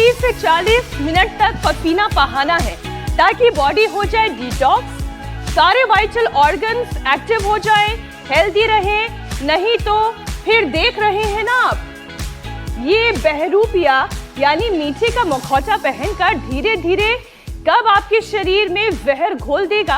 30 से 40 मिनट तक पसीना बहाना है ताकि बॉडी हो जाए डिटॉक्स, सारे वाइटल ऑर्गन्स एक्टिव हो जाए, हेल्दी रहे। नहीं तो फिर देख रहे हैं ना आप, ये बहरूपिया यानी मीठे का मुखौटा पहनकर धीरे धीरे कब आपके शरीर में जहर घोल देगा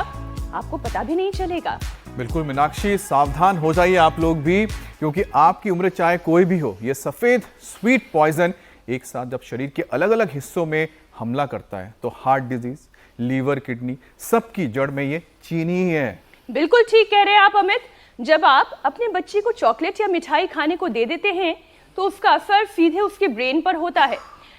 आपको पता भी नहीं चलेगा। बिल्कुल मीनाक्षी, सावधान हो जाइए आप लोग भी, क्योंकि आपकी उम्र चाहे कोई भी हो, ये सफेद स्वीट पॉइजन एक साथ जब शरीर के अलग अलग हिस्सों में हमला करता है तो हार्ट डिजीज, लीवर, किडनी, सबकी जड़ में ये चीनी ही है। बिल्कुल ठीक कह रहे हैं आप अमित। जब आप अपने बच्चे को चॉकलेट या मिठाई खाने को दे देते हैं तो उसका असर सीधे उसके ब्रेन पर होता है।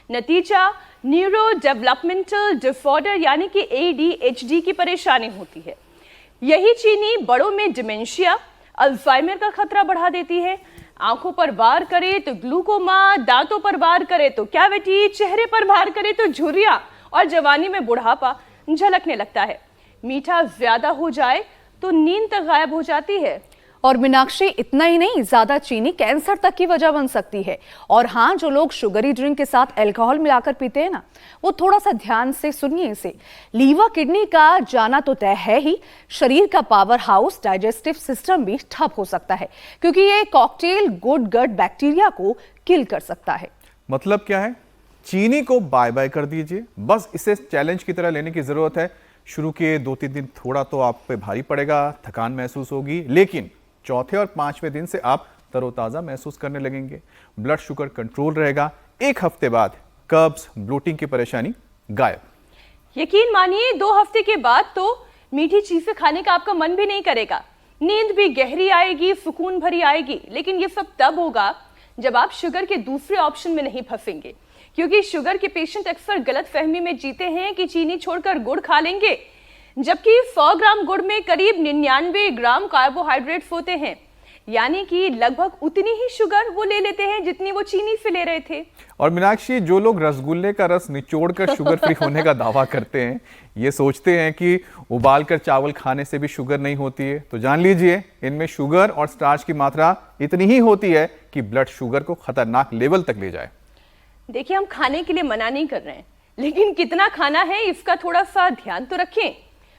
नतीजा न्यूरो डेवलपमेंटल डिसऑर्डर यानी कि ADHD की परेशानी होती है। यही चीनी बड़ों में डिमेंशिया, अल्जाइमर का खतरा बढ़ा देती है। आंखों पर वार करे तो ग्लूकोमा, दांतों पर वार करे तो कैविटी, चेहरे पर वार करे तो झुर्रियां और जवानी में बुढ़ापा झलकने लगता है। मीठा ज्यादा हो जाए तो नींद तक गायब हो जाती है। और मीनाक्षी, इतना ही नहीं, ज्यादा चीनी कैंसर तक की वजह बन सकती है। और हाँ, जो लोग शुगरी ड्रिंक के साथ अल्कोहल मिलाकर पीते हैं ना, वो थोड़ा सा ध्यान से सुनिए इसे। लीवर, किडनी का जाना तो तय है ही, शरीर का पावर हाउस डाइजेस्टिव सिस्टम भी ठप हो सकता है, क्योंकि ये कॉकटेल गुड गट बैक्टीरिया को किल कर सकता है। मतलब क्या है? चीनी को बाय बाय कर दीजिए, बस इसे चैलेंज की तरह लेने की जरूरत है। शुरू के 2-3 दिन थोड़ा तो आप पे भारी पड़ेगा, थकान महसूस होगी, लेकिन चौथे और 5वें दिन से आप तरोताजा महसूस करने लगेंगे। ब्लड शुगर कंट्रोल रहेगा। 1 हफ्ते बाद कब्ज, ब्लोटिंग की परेशानी गायब। यकीन मानिए 2 हफ्ते के बाद तो मीठी चीजें खाने का आपका मन भी नहीं करेगा। नींद भी गहरी आएगी, सुकून भरी आएगी। लेकिन ये सब तब होगा जब आप शुगर के दूसरे ऑप्शन में नहीं फंसेंगे, क्योंकि शुगर के पेशेंट अक्सर गलत फहमी में जीते हैं कि चीनी छोड़कर गुड़ खा लेंगे, जबकि 100 ग्राम गुड़ में करीब 99 ग्राम कार्बोहाइड्रेट्स होते हैं। यानी कि लगभग उतनी ही शुगर वो ले लेते हैं जितनी वो चीनी से ले रहे थे। और मीनाक्षी, जो लोग रसगुल्ले का रस निचोड़कर शुगर फ्री होने का दावा करते हैं, ये सोचते हैं कि उबालकर चावल खाने से भी शुगर नहीं होती है, तो जान लीजिए इनमें शुगर और स्टार्च की मात्रा इतनी ही होती है कि ब्लड शुगर को खतरनाक लेवल तक ले जाए। देखिए, हम खाने के लिए मना नहीं कर रहे हैं, लेकिन कितना खाना है इसका थोड़ा सा ध्यान तो रखें।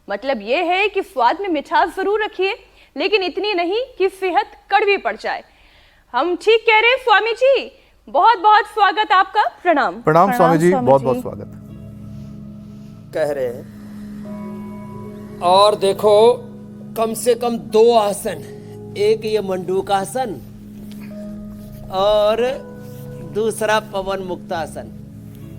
मतलब ये है कि स्वाद में मिठास जरूर रखिए, लेकिन इतनी नहीं कि सेहत कड़वी पड़ जाए। हम ठीक कह रहे हैं स्वामी जी। बहुत बहुत स्वागत आपका। प्रणाम। प्रणाम स्वामी जी, बहुत बहुत स्वागत। कह रहे हैं और देखो, कम से कम 2 आसन, एक ये मंडूकासन और दूसरा पवन मुक्तासन,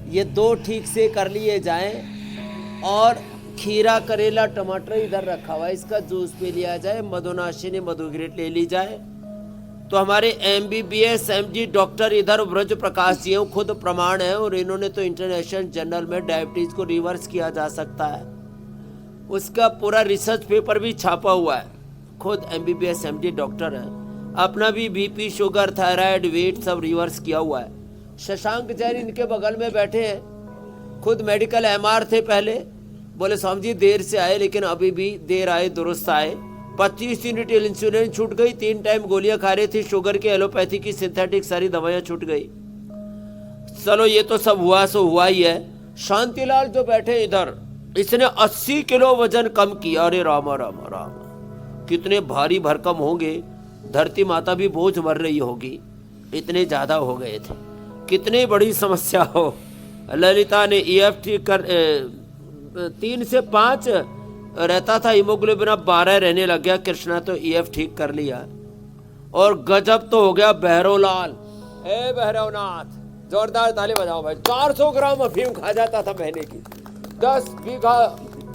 ये 2 ठीक से कर लिए जाएं। और खीरा, करेला, टमाटर इधर रखा हुआ है, इसका जूस पी लिया जाए, मधुनाशिनी मधुग्रेट ले ली जाए। तो हमारे MBBS MD डॉक्टर इधर ब्रज प्रकाश जी हैं, खुद प्रमाण है, और इन्होंने तो इंटरनेशनल जर्नल में डायबिटीज को रिवर्स किया जा सकता है, उसका पूरा रिसर्च पेपर भी छापा हुआ है। खुद MBBS MD डॉक्टर है, अपना भी BP, शुगर, थायराइड, वेट सब रिवर्स किया हुआ है। शशांक जैन इनके बगल में बैठे हैं, खुद मेडिकल MR थे पहले। बोले स्वामी जी देर से आए, लेकिन अभी भी देर आए दुरुस्त आए। 25 यूनिट इंसुलिन छूट गई, 3 टाइम गोलियां खा रही थी, शुगर की, एलोपैथी की, सिंथेटिक सारी दवाइयां छूट गई। चलो ये तो सब हुआ सो हुआ ही है। शांतिलाल जो बैठे इधर, इसने 80 किलो वजन कम किया। अरे राम राम राम, कितने भारी भरकम होंगे, धरती माता भी बोझ भर रही होगी, इतने ज्यादा हो गए थे। कितनी बड़ी समस्या हो। ललिता ने EFT कर 3 से 5 रहता था हीमोग्लोबिन, अब 12 रहने लग गया। कृष्णा तो EF ठीक कर लिया। और गजब तो हो गया बहरोलाल। ए बहरवनाथ, जोरदार ताली बजाओ भाई। 400 ग्राम अफीम खा जाता था महीने की, 10 बीघा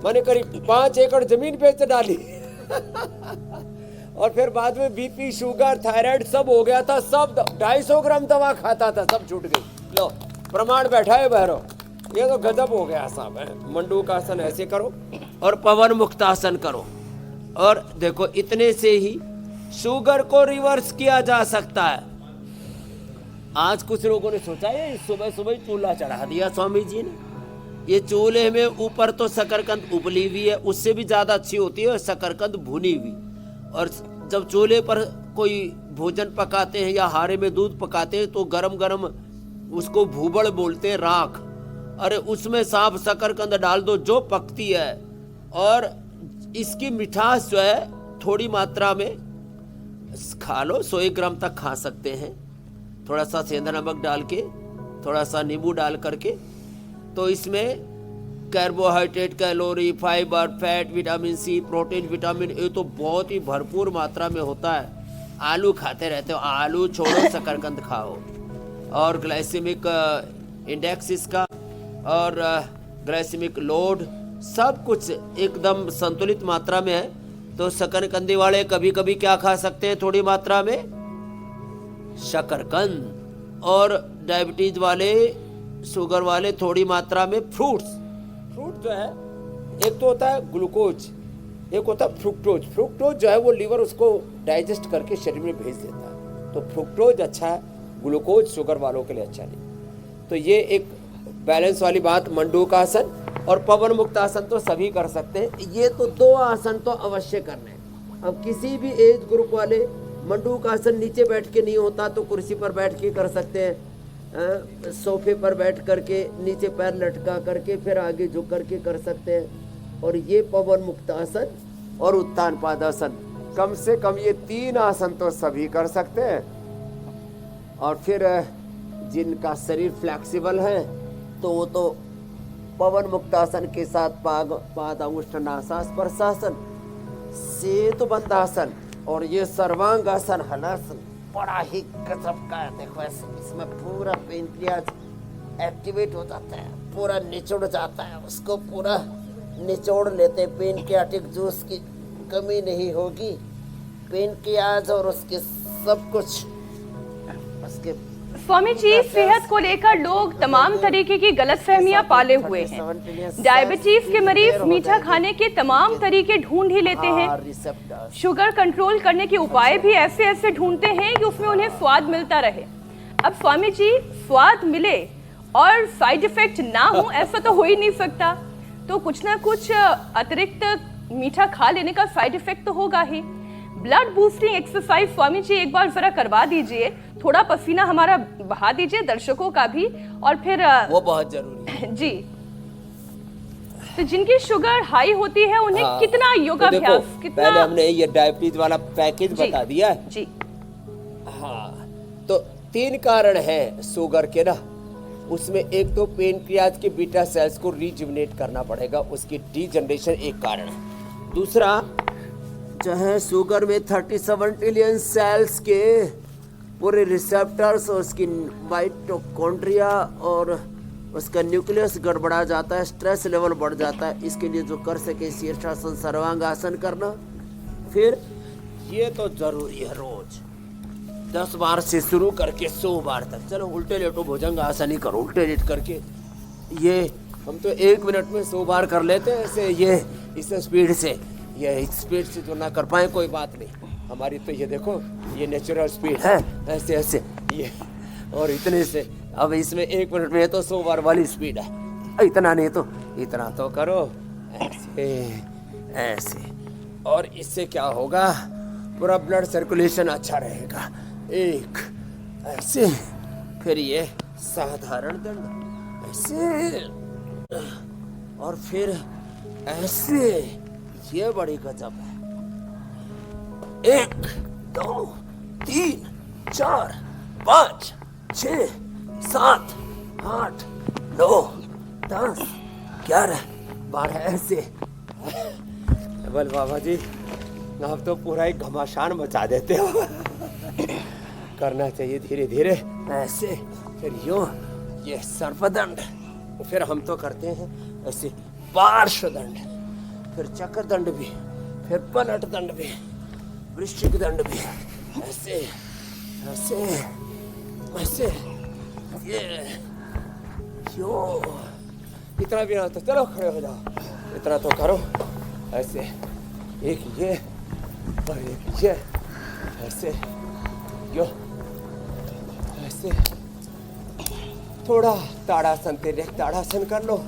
मैंने करीब 5 एकड़ जमीन बेच डाली। और फिर बाद में BP, शुगर, थायराइड सब हो गया था, सब 250 ग्राम दवा खाता था, सब छूट गई। लो प्रमाण बैठा है भैरव, ये तो गजब हो गया साहब है। मंडूकासन ऐसे करो और पवन मुक्तासन करो, और देखो इतने से ही शुगर को रिवर्स किया जा सकता है। आज कुछ लोगों ने सोचा है सुबह सुबह चूल्हा चढ़ा दिया स्वामी जी ने। ये चूल्हे में ऊपर तो शकरकंद उबली हुई है, उससे भी ज्यादा अच्छी होती है शकरकंद भुनी हुई। और जब चूल्हे पर कोई भोजन पकाते हैं या हारे में दूध पकाते हैं तो गरम गरम उसको भूबड़ बोलते हैं, राख। अरे उसमें साफ शकरकंद डाल दो जो पकती है, और इसकी मिठास जो है थोड़ी मात्रा में खा लो, 100 ग्राम तक खा सकते हैं, थोड़ा सा सेंधा नमक डाल के, थोड़ा सा नींबू डाल करके। तो इसमें carbohydrate, calorie, fibre, fat, vitamin C, protein, vitamin A तो बहुत ही भरपूर मात्रा में होता है। आलू खाते रहते हो, आलू छोड़ो, शकरकंद खाओ। और ग्लाइसेमिक इंडेक्स इसका और ग्लाइसेमिक लोड सब कुछ एकदम संतुलित मात्रा में है। तो शकरकंदी वाले कभी कभी क्या खा सकते हैं थोड़ी मात्रा में, शकरकंद। और डायबिटीज वाले, शुगर वाले थोड़ी मात्रा में फ्रूट्स। फ्रूट जो है एक तो होता है ग्लूकोज, एक होता है फ्रुक्टोज। फ्रुक्टोज जो है वो लीवर उसको डाइजेस्ट करके शरीर में भेज देता है, तो फ्रुक्टोज अच्छा है, ग्लूकोज शुगर वालों के लिए अच्छा नहीं। तो ये एक बैलेंस वाली बात। मंडूकासन और पवन मुक्त आसन तो सभी कर सकते हैं, ये तो 2 आसन तो अवश्य करने हैं। अब किसी भी एज ग्रुप वाले मंडूकासन नीचे बैठ के नहीं होता तो कुर्सी पर बैठ के कर सकते हैं, सोफे पर बैठ करके नीचे पैर लटका करके फिर आगे झुक करके कर सकते हैं। और ये पवन मुक्त आसन और उत्तान पादासन, कम से कम ये 3 आसन तो सभी कर सकते हैं। और फिर जिनका शरीर फ्लेक्सिबल है तो वो तो पवन मुक्तासन के साथ पादांगुष्ठनासा स्पर्शासन, सेतुबंधासन और ये सर्वांगासन, हलासन बड़ा ही गजब का है। देखो इसमें पूरा पेनक्रियाज एक्टिवेट हो जाता है, पूरा निचोड़ जाता है, उसको पूरा निचोड़ लेते हैं। पेनक्रियाटिक जूस की कमी नहीं होगी, पेनक्रियाज और उसके सब कुछ उसके। स्वामी जी, सेहत को लेकर लोग तमाम तरीके की गलतफहमियां पाले हुए हैं। डायबिटीज के मरीज मीठा खाने के तमाम तरीके ढूंढ ही लेते हैं। शुगर कंट्रोल करने के उपाय भी ऐसे ऐसे ढूंढते हैं कि उसमें उन्हें स्वाद मिलता रहे। अब स्वामी जी, स्वाद मिले और साइड इफेक्ट ना हो ऐसा तो हो ही नहीं सकता, तो कुछ ना कुछ अतिरिक्त मीठा खा लेने का साइड इफेक्ट तो होगा ही। Blood boosting exercise Swami ji एक बार जरा करवा दीजिए, थोड़ा पसीना हमारा बहा दीजिए, दर्शकों का भी, और फिर वो बहुत जरूरी है जी। तो जिनकी शुगर हाई होती है उन्हें कितना योगाभ्यास, तो कितना। पहले हमने ये डायबिटीज वाला पैकेज बता दिया है जी। हाँ, तो 3 कारण हैं शुगर के ना। उसमें एक तो पेनक्रियाज के बीटा सेल्स को रिजुविनेट करना पड़ेगा, उसकी डीजनरेशन एक कारण है। दूसरा जो है शुगर में 37 ट्रिलियन सेल्स के पूरे रिसेप्टर्स और उसकी माइटोकॉन्ड्रिया और उसका न्यूक्लियस गड़बड़ा जाता है, स्ट्रेस लेवल बढ़ जाता है। इसके लिए जो कर सके शीर्षासन, सर्वांगासन करना। फिर ये तो जरूरी है रोज 10 बार से शुरू करके 100 बार तक। चलो उल्टे लेटो भुजंग आसन ही करो, उल्टे लेट करके। ये हम तो 1 मिनट में 100 बार कर लेते हैं ऐसे, ये इस स्पीड से। ये स्पीड से जो ना कर पाए कोई बात नहीं, हमारी तो ये देखो ये नेचुरल स्पीड है, ऐसे ऐसे ये, और इतने से। अब इसमें 1 मिनट में तो 100 बार वाली स्पीड है, इतना नहीं तो इतना तो करो, ऐसे ऐसे। और इससे क्या होगा, पूरा ब्लड सर्कुलेशन अच्छा रहेगा। एक ऐसे, फिर ये साधारण दंड ऐसे, और फिर ऐसे। ये बड़ी गजब है। 1 2 3 4 5 6 7 8 9 10 11 12 ऐसे। बोल बाबा जी, आप तो पूरा एक घमासान मचा देते हो। करना चाहिए धीरे धीरे ऐसे। फिर यूं, ये सर्पदंड, फिर हम तो करते हैं ऐसे पार्श्वदंड, फिर चक्र दंड भी, फिर पलट दंड भी, वृश्चिक दंड भी, ऐसे ऐसे ऐसे। ये यो इतना भी ना तो चलो खड़े हो जाओ, इतना तो करो ऐसे। एक ये और एक ये, ऐसे यो ऐसे। थोड़ा ताड़ासन, तिर्यक ताड़ासन कर लो,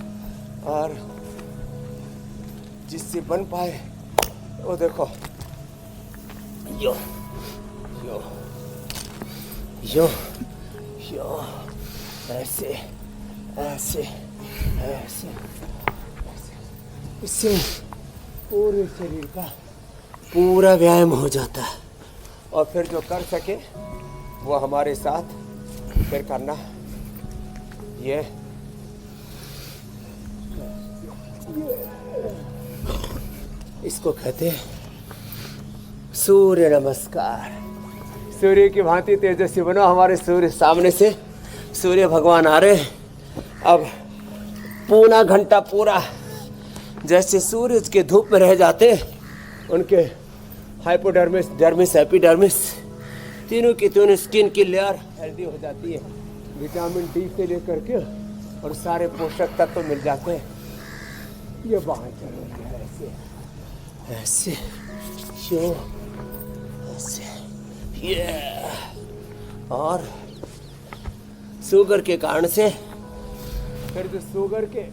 और जिससे बन पाए वो देखो, यो यो यो यो, ऐसे ऐसे ऐसे इससे पूरे शरीर का पूरा व्यायाम हो जाता है। और फिर जो कर सके वो हमारे साथ फिर करना। ये इसको कहते हैं सूर्य नमस्कार। सूर्य की भांति तेजस्वी बनो। हमारे सूर्य सामने से सूर्य भगवान आ रहे हैं। अब पौना घंटा पूरा जैसे सूरज के धूप में रह जाते उनके हाइपोडर्मिस, डर्मिस, एपिडर्मिस तीनों की तीनों स्किन की लेयर हेल्दी हो जाती है। विटामिन डी से लेकर के और सारे पोषक तत्व मिल जाते हैं। ये बाहर चलो ऐसे ऐसे यो ऐसे ये। और शुगर के कारण से फिर जो शुगर के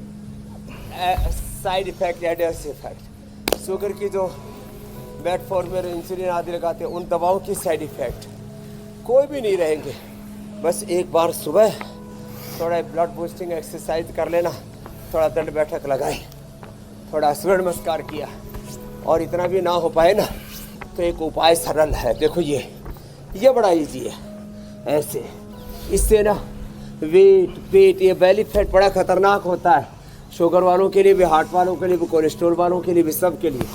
side effect, adverse effect, sugar की जो मेटफॉर्मिन, इंसुलिन आदि लगाते हैं उन दवाओं की साइड इफेक्ट कोई भी नहीं रहेंगे। बस एक बार सुबह थोड़ा ब्लड बूस्टिंग एक्सरसाइज कर लेना, थोड़ा दंड बैठक लगाए, थोड़ा सूर्य नमस्कार किया, और इतना भी ना हो पाए ना तो एक उपाय सरल है। देखो ये बड़ा इजी है। ऐसे इससे ना वेट पेट, ये बेली फैट बड़ा खतरनाक होता है शुगर वालों के लिए भी, हार्ट वालों के लिए भी, कोलेस्ट्रॉल वालों के लिए भी, सब के लिए।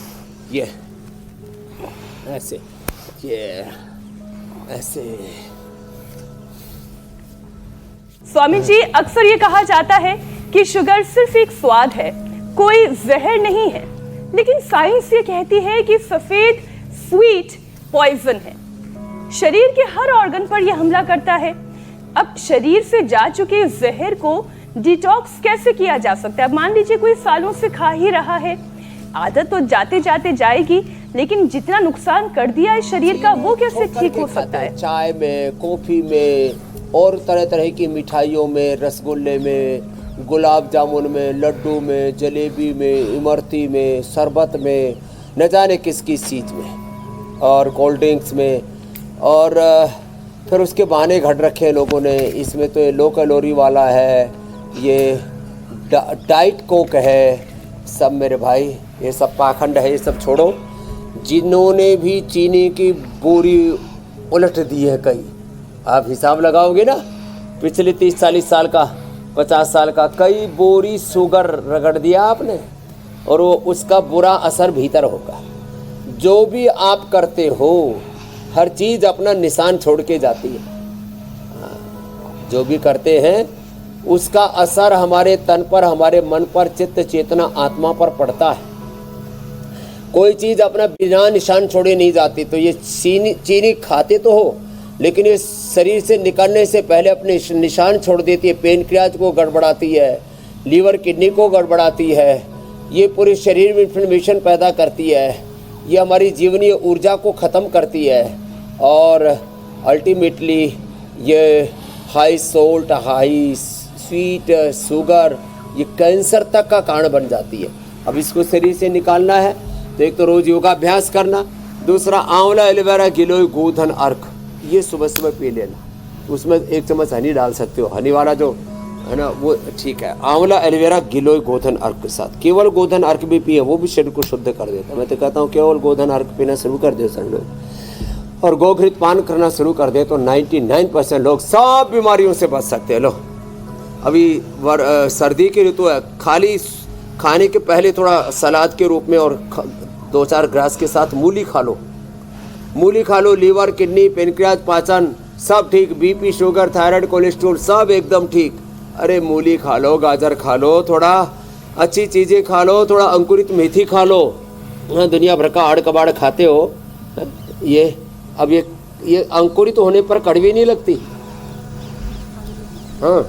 ये ऐसे ये ऐसे। स्वामी जी, अक्सर ये कहा जाता है कि शुगर सिर्फ एक स्वाद है, कोई जहर नहीं है, लेकिन साइंस ये कहती है कि सफेद स्वीट पॉइजन है। शरीर के हर ऑर्गन पर यह हमला करता है। अब शरीर से जा चुके जहर को डिटॉक्स कैसे किया जा सकता है? अब मान लीजिए कोई सालों से खा ही रहा है, आदत तो जाते जाते जाएगी, लेकिन जितना नुकसान कर दिया है शरीर का वो कैसे ठीक हो सकता है? चाय में, कॉफी में और तरह तरह की मिठाइयों में, रसगुल्ले में, गुलाब जामुन में, लड्डू में, जलेबी में, इमरती में, शरबत में, न जाने किस किस चीज़ में, और कोल्ड ड्रिंक्स में। और फिर उसके बहाने घट रखे हैं लोगों ने। इसमें तो ये लो कैलोरी वाला है, ये डाइट कोक है, सब मेरे भाई ये सब पाखंड है। ये सब छोड़ो। जिन्होंने भी चीनी की बोरी उलट दी है कई, आप हिसाब लगाओगे ना, पिछले 30-40 साल का, 50 साल का, कई बोरी शुगर रगड़ दिया आपने, और वो उसका बुरा असर भीतर होगा। जो भी आप करते हो हर चीज़ अपना निशान छोड़ के जाती है। जो भी करते हैं उसका असर हमारे तन पर, हमारे मन पर, चित्त चेतना आत्मा पर पड़ता है। कोई चीज़ अपना बिना निशान छोड़े नहीं जाती। तो ये चीनी खाते तो हो, लेकिन ये शरीर से निकलने से पहले अपने निशान छोड़ देती है। पेनक्रियाज को गड़बड़ाती है, लीवर किडनी को गड़बड़ाती है, ये पूरे शरीर में इन्फ्लेमेशन पैदा करती है, ये हमारी जीवनीय ऊर्जा को ख़त्म करती है, और अल्टीमेटली ये high salt, high sweet sugar, ये कैंसर तक का कारण बन जाती है। अब इसको शरीर से निकालना है तो एक तो रोज़ योगाभ्यास करना, दूसरा आंवला एलोवेरा गिलोय गोधन अर्क, ये सुबह सुबह पी लेना। उसमें 1 चम्मच हनी डाल सकते हो, हनी वाला जो है ना वो ठीक है। आंवला एलोवेरा गिलोय गोधन अर्क के साथ केवल गोधन अर्क भी पिए, वो भी शरीर को शुद्ध कर देता है। मैं तो कहता हूँ केवल गोधन अर्क पीना शुरू कर दे सब लोग, और गोघृत पान करना शुरू कर दे तो 99% लोग सब बीमारियों से बच सकते हैं। लो अभी सर्दी की ऋतु है, खाली खाने के पहले थोड़ा सलाद के रूप में और 2-4 ग्रास के साथ मूली खा लो। मूली खा लो, लीवर, किडनी, पेनक्रियाज, पाचन सब ठीक, बीपी, शुगर, थायराइड, कोलेस्ट्रॉल सब एकदम ठीक। अरे मूली खा लो, गाजर खा लो, थोड़ा अच्छी चीज़ें खा लो, थोड़ा अंकुरित मेथी खा लो। हाँ, दुनिया भर का आड़ कबाड़ खाते हो। ये अब ये अंकुरित होने पर कड़वी नहीं लगती, हाँ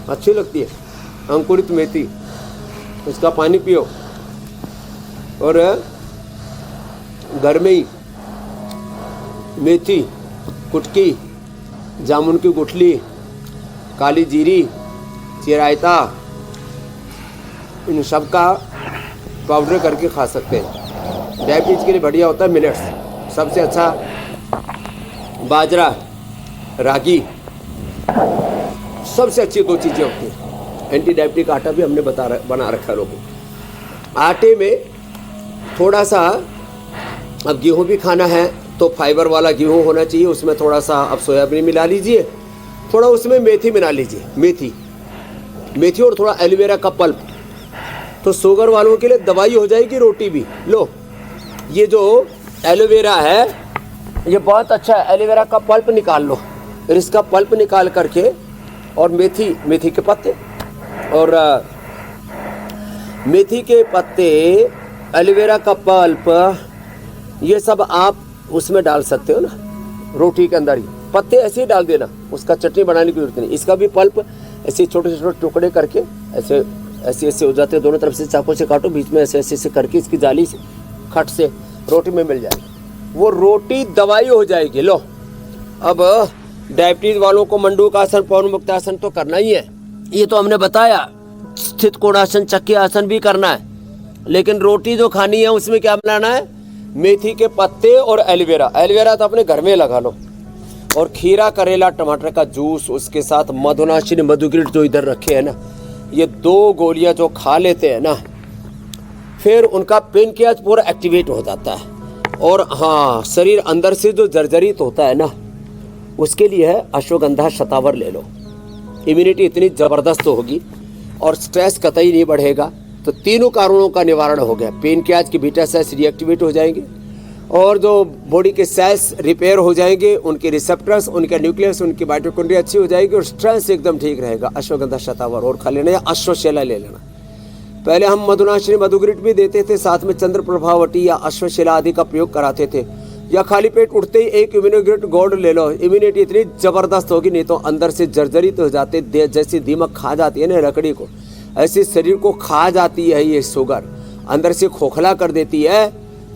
अच्छी लगती है अंकुरित मेथी, उसका पानी पियो। और घर में ही मेथी, कुटकी, जामुन की गुठली, काली जीरी, चिरायता, इन सब का पाउडर करके खा सकते हैं। डायबिटीज के लिए बढ़िया होता है मिलेट्स, सबसे अच्छा बाजरा, रागी, सबसे अच्छी 2 चीज़ें होती हैं। एंटी डायबिटिक आटा भी हमने बना रखा है लोगों को। आटे में थोड़ा सा, अब गेहूँ भी खाना है तो फाइबर वाला गेहूँ होना चाहिए, उसमें थोड़ा सा अब सोयाबीन मिला लीजिए, थोड़ा उसमें मेथी मिला लीजिए, मेथी और थोड़ा एलोवेरा का पल्प, तो शुगर वालों के लिए दवाई हो जाएगी रोटी भी। लो ये जो एलोवेरा है ये बहुत अच्छा है, एलोवेरा का पल्प निकाल लो, फिर इसका पल्प निकाल करके और मेथी के पत्ते और मेथी के पत्ते, एलोवेरा का पल्प, ये सब आप उसमें डाल सकते हो ना, रोटी के अंदर ही पत्ते ऐसे ही डाल देना, उसका चटनी बनाने की जरूरत नहीं। इसका भी पल्प ऐसे छोटे छोटे टुकड़े करके ऐसे ऐसे ऐसे हो जाते हैं, दोनों तरफ से चाकू से काटो, बीच में ऐसे ऐसे ऐसे करके इसकी जाली से खट से रोटी में मिल जाएगी, वो रोटी दवाई हो जाएगी। लो अब डायबिटीज वालों को मंडूक आसन, पवन मुक्तासन तो करना ही है, ये तो हमने बताया। स्थित कोणासन, चक्की आसन भी करना है, लेकिन रोटी जो खानी है उसमें क्या मिलाना है, मेथी के पत्ते और एलोवेरा तो अपने घर में लगा लो, और खीरा, करेला, टमाटर का जूस, उसके साथ मधुनाशिनी, मधुग्रिट जो इधर रखे हैं ना, ये 2 गोलियां जो खा लेते हैं ना, फिर उनका पेनक्रियाज पूरा एक्टिवेट हो जाता है। और हाँ, शरीर अंदर से जो जर्जरित होता है ना, उसके लिए है अश्वगंधा शतावर ले लो, इम्यूनिटी इतनी ज़बरदस्त होगी और स्ट्रेस कतई नहीं बढ़ेगा। तो तीनों कारणों का निवारण हो गया, पेनक्रियाज की बीटा सेल्स रिएक्टिवेट हो जाएंगे, और जो बॉडी के सेल्स रिपेयर हो जाएंगे, उनके रिसेप्टर्स, उनके न्यूक्लियस, उनकी माइटोकॉन्ड्रिया अच्छी हो जाएगी और स्ट्रेस एकदम ठीक रहेगा। अश्वगंधा शतावर और खा लेना या अश्वशैला ले लेना। पहले हम मधुनाशिनी, मधुग्रिट भी देते थे, साथ में चंद्र प्रभावटी या अश्वशैला आदि का प्रयोग कराते थे, या खाली पेट उठते ही एक इम्यूनोग्रिट गोल्ड ले लो, इम्यूनिटी इतनी ज़बरदस्त होगी। नहीं तो अंदर से जर्जरित हो जाते, जैसे दीमक खा जाती है ना लकड़ी को, ऐसे शरीर को खा जाती है ये शुगर, अंदर से खोखला कर देती है।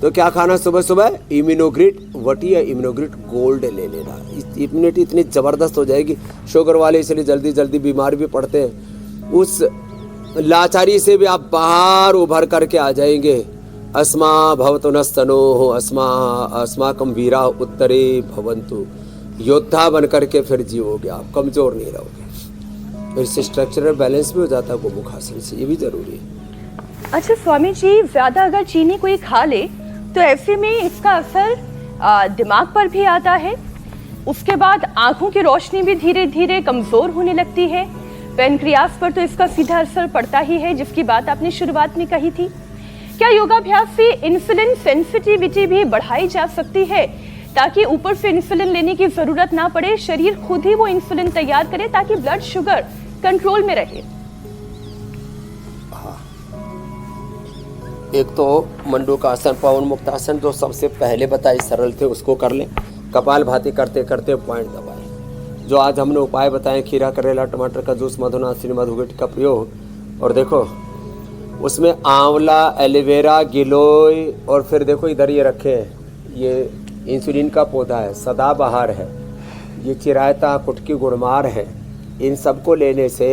तो क्या खाना सुबह सुबह, इम्यूनोग्रिट वटी या इम्यूनोग्रिट गोल्ड ले लेना, इम्यूनिटी इतनी ज़बरदस्त हो जाएगी। शुगर वाले इसलिए जल्दी जल्दी बीमार भी पड़ते हैं, उस लाचारी से भी आप बाहर उभर करके आ जाएंगे। अस्मा भवतु नस्तनो अस्माकम वीरा उत्तरे भवंतु, योद्धा बन करके फिर जीवोगे आप, कमज़ोर नहीं रहोगे। फिर से स्ट्रक्चरल बैलेंस भी हो जाता है गोमुखासन से, ये भी ज़रूरी है। अच्छा स्वामी जी, ज़्यादा अगर चीनी कोई खा ले तो ऐसे में इसका असर दिमाग पर भी आता है, उसके बाद आंखों की रोशनी भी धीरे धीरे कमज़ोर होने लगती है, पेनक्रियास पर तो इसका सीधा असर पड़ता ही है, जिसकी बात आपने शुरुआत में कही थी। क्या योगाभ्यास से इंसुलिन सेंसिटिविटी भी बढ़ाई जा सकती है, ताकि ऊपर से इंसुलिन लेने की जरूरत ना पड़े, शरीर खुद ही वो इंसुलिन तैयार करे ताकि ब्लड शुगर कंट्रोल में रहे? एक तो मंडूक आसन, पवन मुक्तासन जो सबसे पहले बताए सरल थे उसको कर लें, कपालभाति करते करते पॉइंट दबाएं। जो आज हमने उपाय बताए, खीरा, करेला, टमाटर का जूस, मधुनाशिनी, मधुग्रिट का प्रयोग, और देखो उसमें आंवला, एलोवेरा, गिलोय, और फिर देखो इधर ये रखे हैं, ये इंसुलिन का पौधा है, सदाबहार है, ये चिरायता, कुटकी, गुड़मार है। इन सबको लेने से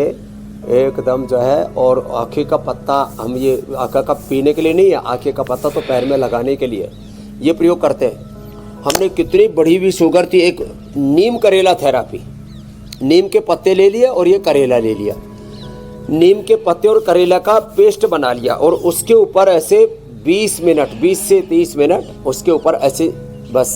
एकदम जो है, और आँखें का पत्ता, हम ये आँखों का पीने के लिए नहीं है, आँखें का पत्ता तो पैर में लगाने के लिए ये प्रयोग करते हैं। हमने कितनी बढ़ी हुई शुगर थी, एक नीम करेला थेरापी, नीम के पत्ते ले लिए और ये करेला ले लिया, नीम के पत्ते और करेला का पेस्ट बना लिया, और उसके ऊपर ऐसे 20 मिनट, 20 से 30 मिनट उसके ऊपर ऐसे बस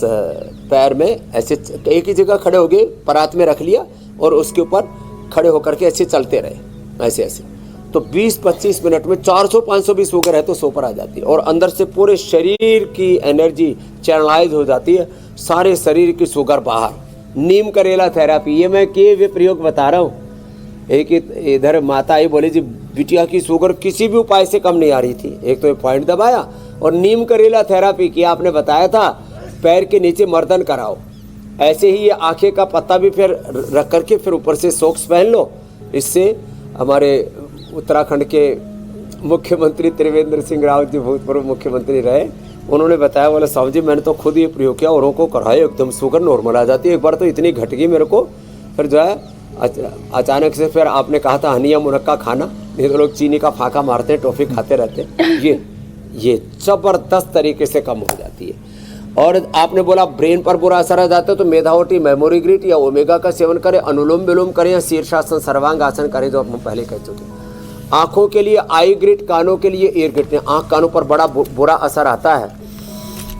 पैर में ऐसे एक ही जगह खड़े हो गए, परात में रख लिया और उसके ऊपर खड़े होकर के ऐसे चलते रहे, ऐसे ऐसे, तो 20-25 मिनट में 400-500 भी शुगर है तो 100 पर आ जाती है, और अंदर से पूरे शरीर की एनर्जी चैनलाइज हो जाती है, सारे शरीर की शुगर बाहर। नीम करेला थेरापी, ये मैं किए हुए प्रयोग बता रहा हूँ। एक इधर माता आई, बोले जी बिटिया की शुगर किसी भी उपाय से कम नहीं आ रही थी, एक तो ये पॉइंट दबाया और नीम करेला थेरापी किया, आपने बताया था पैर के नीचे मर्दन कराओ, ऐसे ही ये आँखें का पत्ता भी फिर रख करके फिर ऊपर से सॉक्स पहन लो। इससे हमारे उत्तराखंड के मुख्यमंत्री त्रिवेंद्र सिंह रावत जी भूतपूर्व मुख्यमंत्री रहे, उन्होंने बताया, बोले साहब जी मैंने तो खुद ये प्रयोग किया, औरों को कराया, एकदम शुगर नॉर्मल आ जाती है। एक बार तो इतनी घट गई मेरे को, फिर जो है अचानक से फिर आपने कहा था हनिया मुनक्का खाना, नहीं तो लोग चीनी का फाका मारते हैं, टॉफ़ी खाते रहते हैं, ये ज़बरदस्त तरीके से कम हो जाती है। और आपने बोला ब्रेन पर बुरा असर आ जाता है तो मेधावटी मेमोरी ग्रिड या ओमेगा का सेवन करें, अनुलोम विलोम करें या शीर्षासन सर्वांग आसन करें जो हम पहले कह चुके हैं। आंखों के लिए आई ग्रिड, कानों के लिए ईयर ग्रिड। आंख कानों पर बड़ा बुरा असर आता है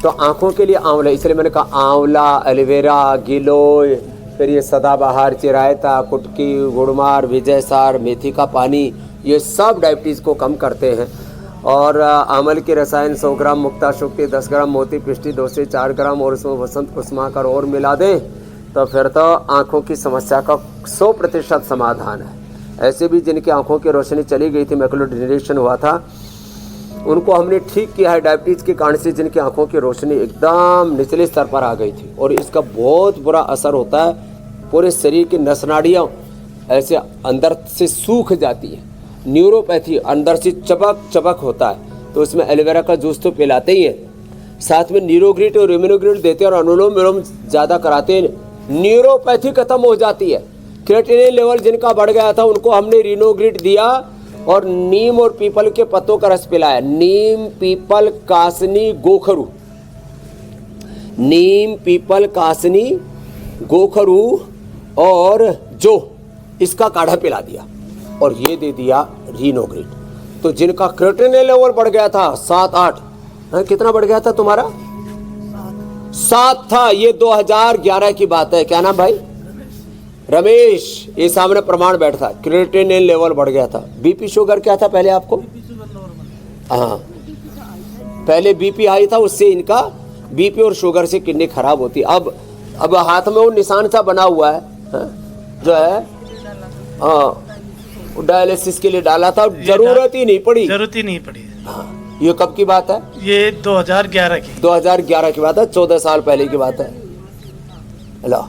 तो आंखों के लिए आंवला, इसलिए मैंने कहा आंवला, एलोवेरा, गिलोय, फिर ये सदाबहार, चिरायता, कुटकी, गुड़मार, विजयसार, मेथी का पानी, ये सब डायबिटीज़ को कम करते हैं। और आमल की रसायन 100 ग्राम, मुक्ता शुक्ति 10 ग्राम, मोती पिष्टी 2 से 4 ग्राम और उसमें वसंत कुसुमाकर और मिला दें तो फिर तो आंखों की समस्या का 100% समाधान है। ऐसे भी जिनकी आंखों की रोशनी चली गई थी, मैकुलर डिजेनरेशन हुआ था, उनको हमने ठीक किया है डायबिटीज़ के कारण से, जिनकी आंखों की रोशनी एकदम निचले स्तर पर आ गई थी। और इसका बहुत बुरा असर होता है, पूरे शरीर की नस नाड़ियाँ ऐसे अंदर से सूख जाती है। न्यूरोपैथी अंदर से चबक होता है तो उसमें एलोवेरा का जूस तो पिलाते ही है, साथ में न्यूरोग्रिड और इम्यूनोग्रिड देते हैं और अनुलोम विलोम ज़्यादा कराते हैं। न्यूरोपैथी खत्म हो जाती है। क्रिएटिनिन लेवल जिनका बढ़ गया था उनको हमने रिनोग्रिड दिया और नीम और पीपल के पत्तों का रस पिलाया। नीम, पीपल, कासनी, गोखरू, नीम, पीपल, कासनी, गोखरू और जो इसका काढ़ा पिला दिया और ये दे दिया रिनोग्रिड। तो जिनका क्रिएटिनिन लेवल बढ़ गया था 7-8, कितना बढ़ गया था तुम्हारा? 7 था। ये 2011 की बात है। क्या नाम भाई? रमेश। ये सामने प्रमाण बैठा, क्रिएटिनिन लेवल बढ़ गया था। बीपी शुगर क्या था पहले आपको? हाँ, पहले बीपी हाई था, उससे इनका बीपी और शुगर से किडनी खराब होती। अब हाथ में वो निशान सा बना हुआ है, जो है हाँ, डायलिसिस के लिए डाला था, जरूरत ही नहीं पड़ी। हाँ, ये कब की बात है? ये 2011 की बात है, 14 साल पहले की बात है। लो,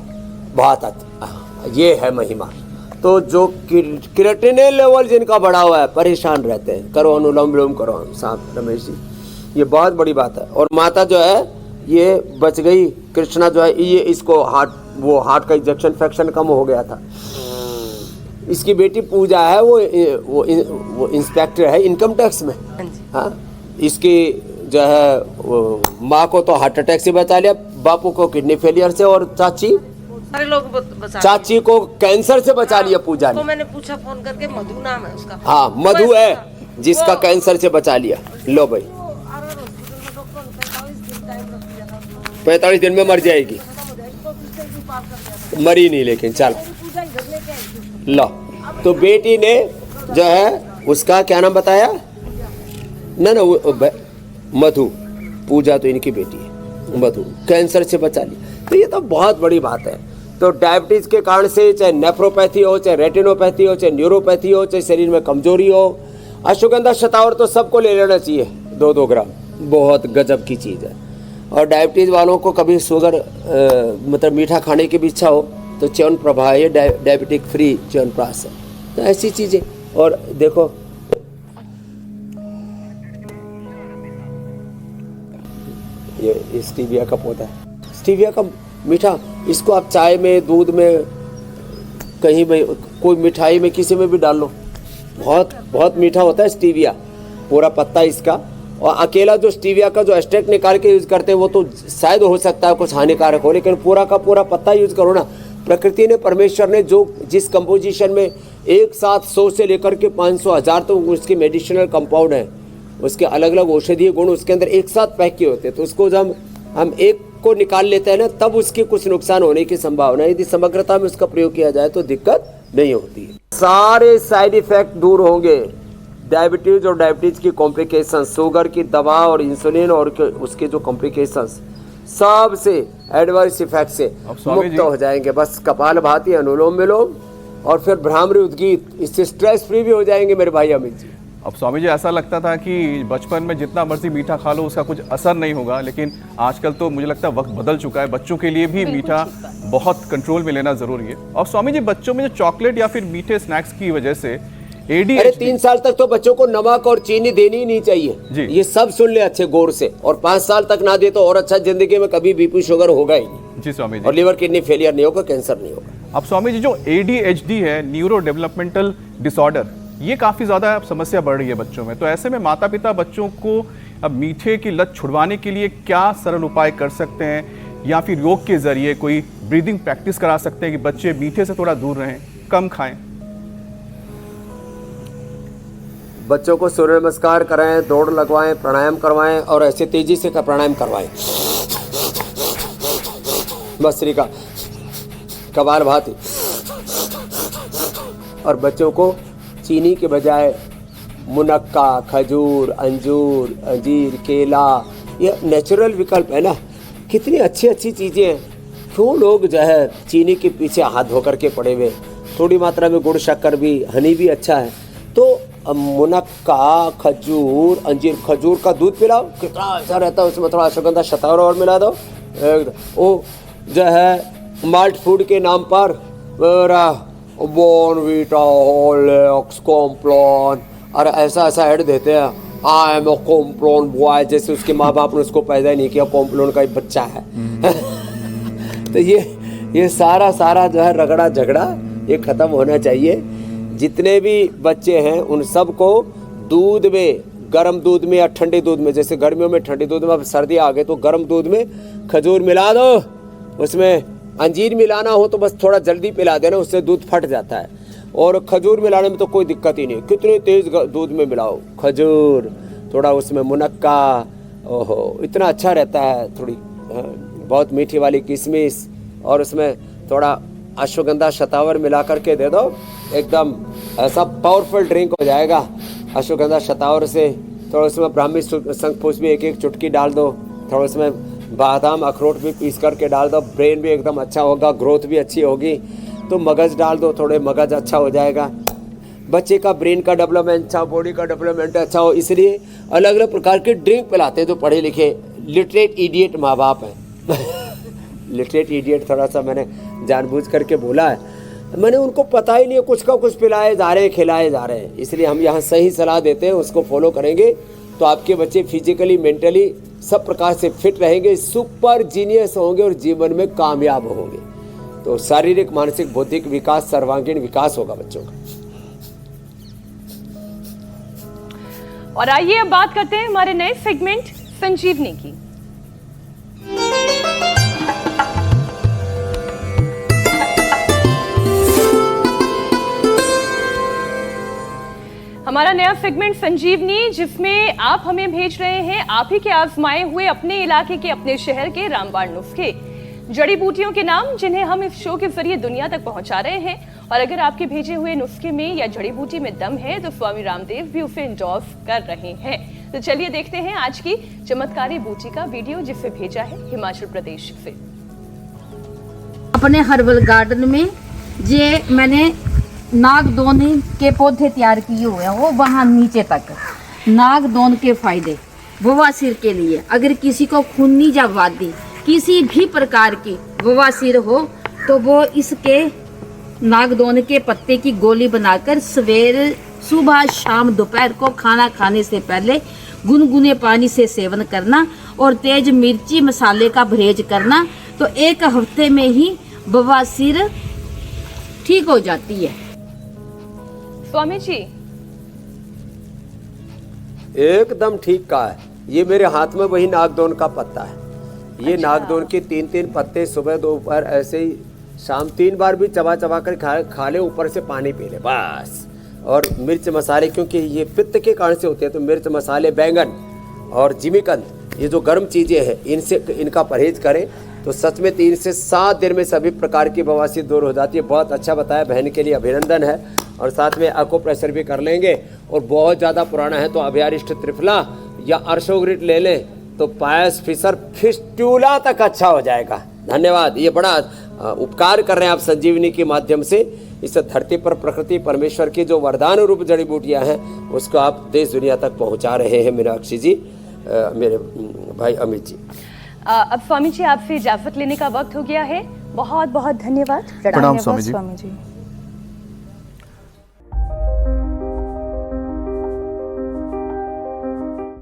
बहुत ये है महिमा। तो जो क्रिएटिनिन लेवल जिनका बढ़ा हुआ है परेशान रहते हैं, करो अनुलोम विलोम करो साहब रमेश जी, ये बहुत बड़ी बात है। और माता जो है ये बच गई, कृष्णा जो है ये इसको हार्ट का इंजेक्शन फ्रैक्शन कम हो गया था। इसकी बेटी पूजा है, वो इंस्पेक्टर है इनकम टैक्स में। हाँ, इसकी जो है वो माँ को तो हार्ट अटैक से बचा लिया, बापू को किडनी फेलियर से, और सारे लोग बचा चाची को कैंसर से बचा लिया पूजा ने। तो मैंने पूछा फोन करके, मधु नाम है उसका। हाँ, मधु है जिसका कैंसर से बचा लिया। लो भाई, 45 दिन में मर जाएगी, मरी नहीं लेकिन चल लो। तो बेटी ने जो है उसका क्या नाम बताया ना वो मधु, पूजा तो इनकी बेटी है, मधु कैंसर से बचा ली। तो ये तो बहुत बड़ी बात है। तो डायबिटीज के कारण से चाहे नेफ्रोपैथी हो, चाहे रेटिनोपैथी हो, चाहे न्यूरोपैथी हो, चाहे शरीर में कमजोरी हो, अश्वगंधा शतावर तो सबको ले लेना चाहिए 2-2 ग्राम, बहुत गजब की चीज़ है। और डायबिटीज़ वालों को कभी शुगर मतलब मीठा खाने की भी इच्छा हो तो च्यवन प्रभा है, डायबिटिक फ्री च्यवनप्राश है। तो ऐसी चीज़ें। और देखो ये स्टीविया का पौधा है, स्टीविया का मीठा, इसको आप चाय में, दूध में, कहीं में, कोई मिठाई में, किसी में भी डाल लो, बहुत बहुत मीठा होता है स्टीविया, पूरा पत्ता इसका। और अकेला जो स्टीविया का जो एक्सट्रैक्ट निकाल के यूज़ करते हैं वो तो शायद हो सकता है कुछ हानिकारक हो, लेकिन पूरा का पूरा पत्ता यूज़ करो ना। प्रकृति ने, परमेश्वर ने जो जिस कंपोजिशन में एक साथ 100 से लेकर के 500,000 तो उसके मेडिसिनल कंपाउंड है, उसके अलग अलग औषधीय गुण उसके अंदर एक साथ पैक किए होते हैं। तो उसको जब हम एक को निकाल लेते हैं ना, तब उसके कुछ नुकसान होने की संभावना है। यदि समग्रता में उसका प्रयोग किया जाए तो दिक्कत नहीं होती है। सारे साइड इफेक्ट दूर होंगे। डायबिटीज और डायबिटीज की कॉम्प्लिकेशन, शुगर की दवा और इंसुलिन और उसके जो कॉम्प्लिकेशंस, सब से एडवर्स इफेक्ट से मुक्त हो जाएंगे। बस कपालभाति, अनुलोम विलोम और फिर भ्रामरी उद्गीत, इससे स्ट्रेस फ्री भी हो जाएंगे मेरे भाई अमित जी। अब स्वामी जी ऐसा लगता था कि बचपन में जितना मर्जी मीठा खा लो उसका कुछ असर नहीं होगा, लेकिन आजकल तो मुझे लगता है वक्त बदल चुका है। बच्चों के लिए भी मीठा बहुत कंट्रोल में लेना जरूरी है। और स्वामी जी, बच्चों में जो चॉकलेट या फिर मीठे स्नैक्स की वजह से अरे 3 साल तक तो बच्चों को नमक और चीनी देनी ही नहीं चाहिए जी। ये सब सुन ले अच्छे गौर से। और 5 साल तक ना दे तो और अच्छा, जिंदगी में कभी बीपी शुगर होगा ही नहीं जी स्वामी जी। और लिवर किडनी फेलियर नहीं होगा, कैंसर नहीं होगा। अब स्वामी जी, जो ADHD है, न्यूरो डेवलपमेंटल डिसऑर्डर, ये काफी ज्यादा समस्या बढ़ रही है बच्चों में। तो ऐसे में माता पिता बच्चों को अब मीठे की लत छुड़वाने के लिए क्या सरल उपाय कर सकते हैं, या फिर योग के जरिए कोई ब्रीदिंग प्रैक्टिस करा सकते हैं कि बच्चे मीठे से थोड़ा दूर रहें, कम खाएं? बच्चों को सूर्य नमस्कार कराएं, दौड़ लगवाएं, प्राणायाम करवाएं और ऐसे तेजी से प्राणायाम करवाएं। भस्त्रिका, कपालभाति। और बच्चों को चीनी के बजाय मुनक्का, खजूर, अंजीर, केला, ये नेचुरल विकल्प है ना। कितनी अच्छी अच्छी चीज़ें हैं। क्यों लोग जो है चीनी के पीछे हाथ धो करके पड़े हुए। थोड़ी मात्रा में गुड़, शक्कर भी, हनी भी अच्छा है। तो मुनक्का, खजूर, अंजीर, खजूर का दूध पिलाओ, कितना अच्छा रहता है। उसमें थोड़ा अश्वगंधा शतावर और मिला दो। वो जो है माल्ट फूड के नाम पर बॉर्नवीटा, हॉर्लिक्स, कॉम्प्लान और ऐसा ऐड देते हैं। I am a Complan boy, जैसे उसके माँ बाप ने उसको पैदा ही नहीं किया, कॉम्प्लान का ही बच्चा है। तो ये सारा जो है रगड़ा झगड़ा ये खत्म होना चाहिए। जितने भी बच्चे हैं उन सबको दूध में, गर्म दूध में या ठंडे दूध में, जैसे गर्मियों में ठंडे दूध में, अब सर्दी आ गई तो गर्म दूध में खजूर मिला दो। उसमें अंजीर मिलाना हो तो बस थोड़ा जल्दी पिला देना, उससे दूध फट जाता है। और खजूर मिलाने में तो कोई दिक्कत ही नहीं, कितने तेज दूध में मिलाओ खजूर, थोड़ा उसमें मुनक्का, ओहो इतना अच्छा रहता है। थोड़ी बहुत मीठी वाली किशमिश और उसमें थोड़ा अश्वगंधा शतावर मिला करके दे दो, एकदम ऐसा पावरफुल ड्रिंक हो जाएगा। अश्वगंधा शतावर से थोड़ा उसमें ब्राह्मी शंखपुष्प भी एक चुटकी डाल दो, थोड़ा उसमें बादाम अखरोट भी पीस करके डाल दो, ब्रेन भी एकदम अच्छा होगा, ग्रोथ भी अच्छी होगी। तो मगज डाल दो, थोड़े मगज अच्छा हो जाएगा। बच्चे का ब्रेन का डेवलपमेंट अच्छा, बॉडी का डेवलपमेंट अच्छा हो, इसलिए अलग अलग प्रकार के ड्रिंक पिलाते हैं जो पढ़े लिखे लिटरेट इडियट माँ बाप हैं। लिटरेट इडियट थोड़ा सा मैंने जानबूझ करके बोला है, मैंने उनको पता ही नहीं है, कुछ का कुछ पिलाए जा रहे हैं, खिलाए जा रहे हैं। इसलिए हम यहाँ सही सलाह देते हैं, उसको फॉलो करेंगे तो आपके बच्चे फिजिकली, मेंटली सब प्रकार से फिट रहेंगे, सुपर जीनियस होंगे और जीवन में कामयाब होंगे। तो शारीरिक, मानसिक, बौद्धिक विकास, सर्वांगीण विकास होगा बच्चों का। और आइए अब बात करते हैं हमारे नए सेगमेंट संजीवनी की। हमारा नया सेगमेंट संजीवनी, जिसमें आप हमें भेज रहे हैं आप ही के आजमाए हुए अपने इलाके के, अपने शहर के रामबाण नुस्खे, जड़ी बूटियों के नाम, जिन्हें हम इस शो के जरिए दुनिया तक पहुंचा रहे हैं। और अगर आपके भेजे हुए नुस्खे में या जड़ी बूटी में दम है तो स्वामी रामदेव भी उसे इंडोर्स कर रहे हैं। तो चलिए देखते हैं आज की चमत्कारी बूटी का वीडियो, जिसे भेजा है हिमाचल प्रदेश से। अपने हर्बल गार्डन में ये मैंने नागदोनी के पौधे तैयार किए हुए हैं, वो वहाँ नीचे तक। नागदोन के फायदे बवासीर के लिए, अगर किसी को खूनी या वादी किसी भी प्रकार की बवासीर हो तो वो इसके नागदोन के पत्ते की गोली बनाकर सवेरे, सुबह, शाम, दोपहर को खाना खाने से पहले गुनगुने पानी से सेवन करना और तेज मिर्ची मसाले का परहेज करना, तो 1 हफ्ते में ही बवासीर ठीक हो जाती है। स्वामी जी एकदम ठीक कहा है। ये मेरे हाथ में वही नागदोन का पत्ता है। ये अच्छा। नागदोन के 3-3 पत्ते सुबह दोपहर ऐसे ही शाम 3 बार भी चबा चबा कर खा ले, ऊपर से पानी पी ले बस। और मिर्च मसाले, क्योंकि ये पित्त के कारण से होते हैं, तो मिर्च मसाले, बैंगन और जिमीकंद, ये जो गर्म चीज़ें हैं, इनका परहेज करें तो सच में 3 से 7 दिन में सभी प्रकार की बवासीर दूर हो जाती है। बहुत अच्छा बताया, बहन के लिए अभिनंदन है। और साथ में एक्ो प्रेशर भी कर लेंगे। और बहुत ज़्यादा पुराना है तो अभ्यारिष्ट त्रिफला या अर्शोग्रिट ले लें तो पायस, फिशर, फिस्टूला तक अच्छा हो जाएगा। धन्यवाद। ये बड़ा उपकार कर रहे हैं आप संजीवनी के माध्यम से। इस धरती पर प्रकृति परमेश्वर की जो वरदान रूप जड़ी बूटियाँ हैं उसको आप देश दुनिया तक पहुँचा रहे हैं मीनाक्षी जी, मेरे भाई अमित जी। अब स्वामी जी आपसे इजाजत लेने का वक्त हो गया है। बहुत बहुत धन्यवाद। प्रणाम स्वामी जी। स्वामी जी।